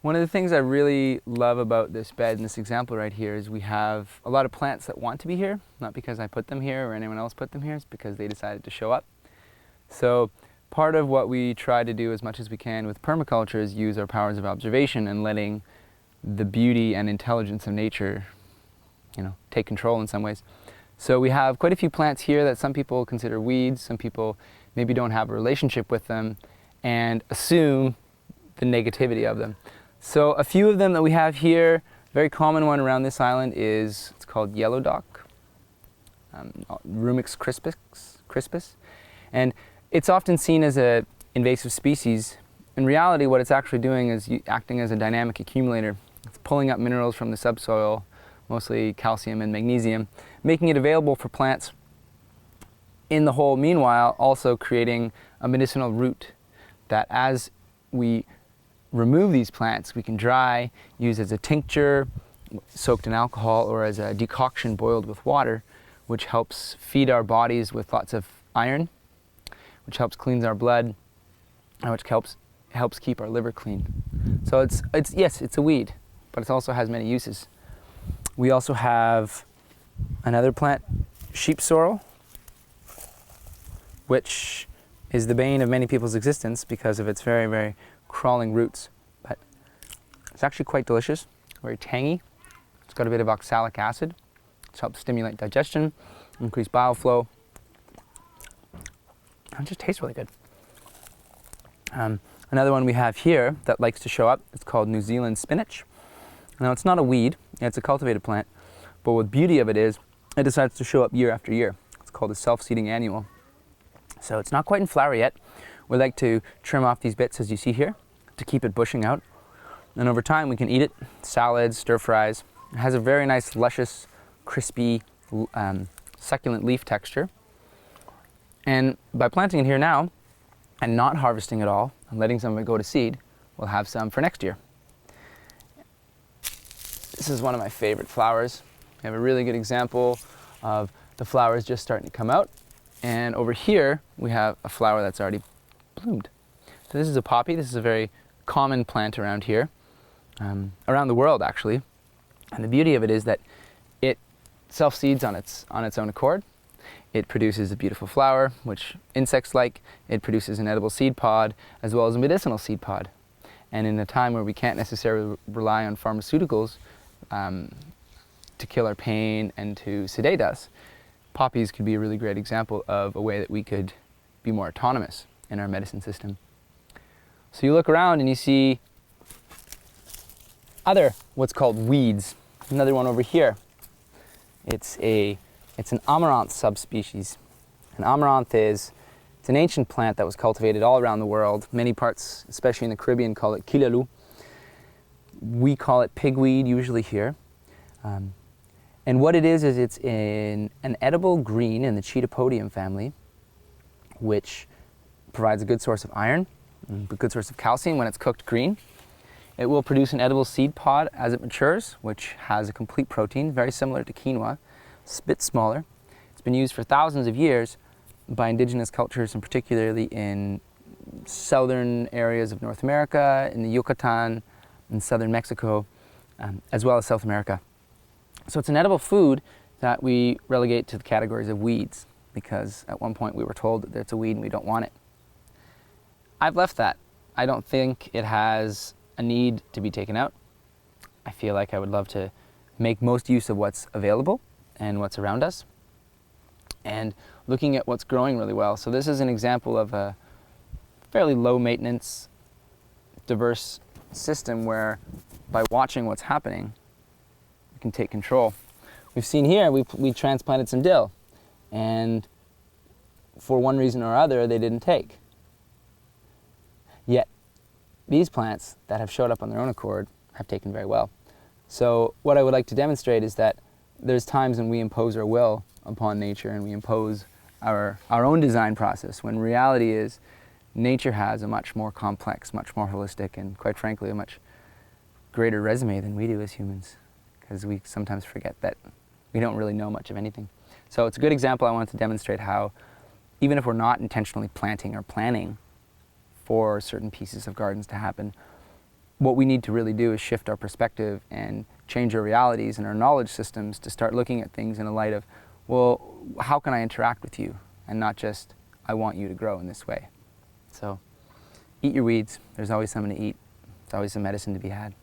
One of the things I really love about this bed and this example right here is we have a lot of plants that want to be here, not because I put them here or anyone else put them here, it's because they decided to show up. So part of what we try to do as much as we can with permaculture is use our powers of observation and letting the beauty and intelligence of nature, take control in some ways. So we have quite a few plants here that some people consider weeds, some people maybe don't have a relationship with them and assume the negativity of them. So a few of them that we have here, a very common one around this island it's called yellow dock, Rumex crispus, and it's often seen as an invasive species. In reality, what it's actually doing is acting as a dynamic accumulator. It's pulling up minerals from the subsoil, mostly calcium and magnesium, making it available for plants in the hole, meanwhile also creating a medicinal root that as we remove these plants, we can dry, use as a tincture, soaked in alcohol, or as a decoction boiled with water, which helps feed our bodies with lots of iron, which helps cleanse our blood, and which helps keep our liver clean. So yes, it's a weed, but it also has many uses. We also have another plant, sheep sorrel, which is the bane of many people's existence because of its very, very crawling roots, but it's actually quite delicious, very tangy. It's got a bit of oxalic acid, which helps stimulate digestion, increase bile flow. It just tastes really good. Another one we have here that likes to show up, it's called New Zealand spinach. Now it's not a weed, it's a cultivated plant, but what the beauty of it is, it decides to show up year after year. It's called a self-seeding annual. So it's not quite in flower yet. We like to trim off these bits as you see here to keep it bushing out. And over time we can eat it, salads, stir fries. It has a very nice, luscious, crispy, succulent leaf texture. And by planting it here now and not harvesting it all and letting some of it go to seed, we'll have some for next year. This is one of my favorite flowers. We have a really good example of the flowers just starting to come out. And over here we have a flower that's already bloomed. So this is a poppy. This is a very common plant around here, around the world actually. And the beauty of it is that it self-seeds on its own accord. It produces a beautiful flower, which insects like. It produces an edible seed pod as well as a medicinal seed pod. And in a time where we can't necessarily rely on pharmaceuticals to kill our pain and to sedate us, poppies could be a really great example of a way that we could be more autonomous in our medicine system. So you look around and you see other what's called weeds. Another one over here. It's an amaranth subspecies. An amaranth it's an ancient plant that was cultivated all around the world. Many parts, especially in the Caribbean, call it kilalu. We call it pigweed usually here. And what it is it's an edible green in the Chaetopodium family, which provides a good source of iron, a good source of calcium when it's cooked green. It will produce an edible seed pod as it matures, which has a complete protein, very similar to quinoa, a bit smaller. It's been used for thousands of years by indigenous cultures, and particularly in southern areas of North America, in the Yucatan, in southern Mexico, as well as South America. So it's an edible food that we relegate to the categories of weeds, because at one point we were told that it's a weed and we don't want it. I've left that. I don't think it has a need to be taken out. I feel like I would love to make most use of what's available and what's around us, and looking at what's growing really well. So this is an example of a fairly low maintenance, diverse system where by watching what's happening, we can take control. We've seen here, we transplanted some dill, and for one reason or other, they didn't take. Yet, these plants that have showed up on their own accord have taken very well. So what I would like to demonstrate is that there's times when we impose our will upon nature and we impose our own design process, when reality is nature has a much more complex, much more holistic, and quite frankly, a much greater resume than we do as humans, because we sometimes forget that we don't really know much of anything. So it's a good example. I wanted to demonstrate how even if we're not intentionally planting or planning for certain pieces of gardens to happen, what we need to really do is shift our perspective and change our realities and our knowledge systems to start looking at things in a light of, well, how can I interact with you? And not just, I want you to grow in this way. So eat your weeds. There's always something to eat. There's always some medicine to be had.